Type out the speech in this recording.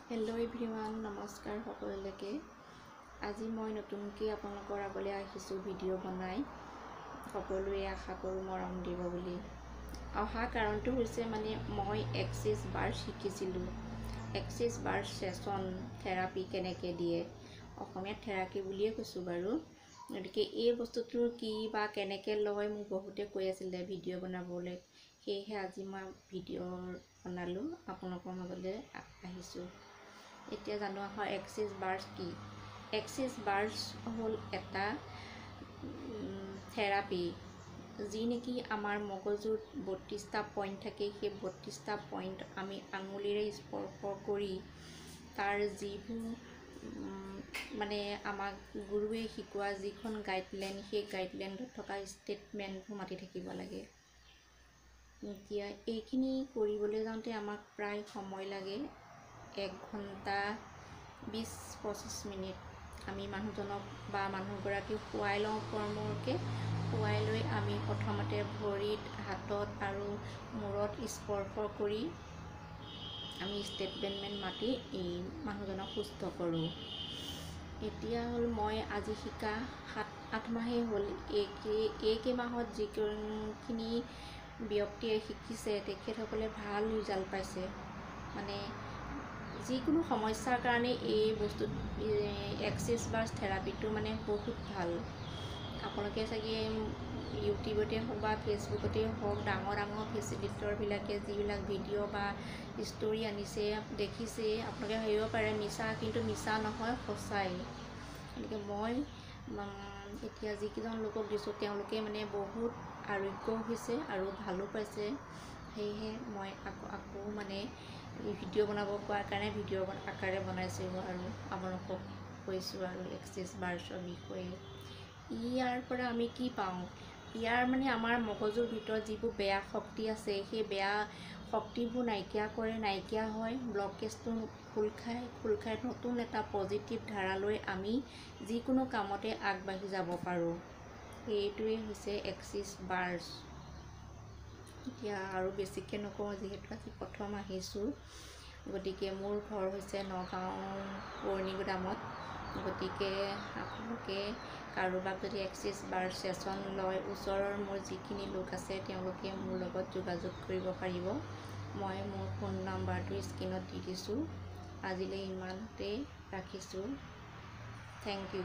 Hello' everyone, নমস্কাৰ সকলোকে। আজি মই নতুনকৈ আপোনালোকৰ আগলৈ আহিছোঁ ভিডিঅ' বনাই। সকলোৱে আশা কৰোঁ মৰম দিব বুলি। অহা কাৰণটো হৈছে মই এক্সিছ বাৰ শিকিছিলোঁ। এক্সিছ বাৰ ছেশ্যন থেৰাপি কেনেকৈ দিয়ে, অসমীয়াত থেৰাপি বুলিয়ে কৈছোঁ বাৰু। গতিকে এই বস্তুটো কি বা কেনেকৈ লয় মোক বহুতে কৈ আছিলে ভিডিঅ' বনাবলৈ। সেয়েহে আজি মই ভিডিঅ' বনালোঁ, আপোনালোকৰ মাজলৈ আহিছোঁ। এতিয়া জনোৱা হয় এক্সিছ বাৰ্ছ কি। এক্সিছ বাৰ্ছ হ'ল এটা থেৰাপি, যি নেকি আমাৰ মগজুত 32টা পইণ্ট থাকে। সেই 32টা পইণ্ট আমি আঙুলিৰে স্পৰ্শ কৰি তাৰ যিবোৰ আমাক গুৰুৱে শিকোৱা যিখন গাইডলাইন, সেই গাইডলাইনত থকা ষ্টেটমেণ্টবোৰ মাতি থাকিব লাগে। এতিয়া এইখিনি কৰিবলৈ যাওঁতে আমাক প্ৰায় সময় লাগে 1 ঘণ্টা 20-25 মিনিট। আমি মানুহজনক বা মানুহগৰাকীক শুৱাই লওঁ ফৰ্মৰকৈ। শুৱাই লৈ আমি প্ৰথমতে ভৰিত, হাতত আৰু মূৰত স্পৰ্শ কৰি আমি ষ্টেটমেণ্ট মাতি মানুহজনক সুস্থ কৰোঁ। এতিয়া হ'ল মই আজি শিকা 7-8 মাহেই হ'ল। এই মাহত যিখিনি ব্যক্তিয়ে শিকিছে তেখেতসকলে ভাল ৰিজাল্ট পাইছে। যিকোনো সমস্যাৰ কাৰণে এই এক্সিছ বাৰ্ছ থেৰাপিটো বহুত ভাল। আপোনালোকে চাগে ইউটিউবতে হওক বা ফেচবুকতেই হওক ডাঙৰ ফেচিলিটৰবিলাকে যিবিলাক ভিডিঅ' বা ষ্টৰি আনিছে দেখিছেই। আপোনালোকে ভাবিব পাৰে মিছা, কিন্তু মিছা নহয়, সঁচাই। গতিকে মই এতিয়া যিকেইজন লোকক দিছোঁ তেওঁলোকে বহুত আৰোগ্যও হৈছে আৰু ভালো পাইছে। সেয়েহে মই আকৌ ভিডিঅ' বনাব কোৱাৰ কাৰণে ভিডিঅ' আকাৰে বনাইছোঁ আৰু আপোনালোকক কৈছোঁ আৰু এক্সিছ বাৰ্ছৰ বিষয়ে। ইয়াৰ পৰা আমি কি পাওঁ? ইয়াৰ আমাৰ মগজুৰ ভিতৰত যিবোৰ বেয়া শক্তি আছে, সেই বেয়া শক্তিবোৰ নাইকিয়া হয়। ব্লকেজটো খোল খাই নতুন এটা পজিটিভ ধাৰালৈ আমি যিকোনো কামতে আগবাঢ়ি যাব পাৰোঁ। এইটোৱেই হৈছে এক্সিছ বাৰ্ছ। এতিয়া আৰু বেছিকৈ নকওঁ, যিহেতু আজি প্ৰথম আহিছোঁ। গতিকে মোৰ ঘৰ হৈছে নগাঁও পৌৰ্ণিগুদামত। গতিকে আপোনালোকে কাৰোবাক যদি এক্সিছ বাৰ ছেশ্যন লয়, ওচৰৰ মোৰ যিখিনি লোক আছে তেওঁলোকে মোৰ লগত যোগাযোগ কৰিব পাৰিব। মই মোৰ ফোন নাম্বাৰটো স্ক্ৰীণত দি দিছোঁ। আজিলৈ ইমানতে ৰাখিছোঁ। Thank U.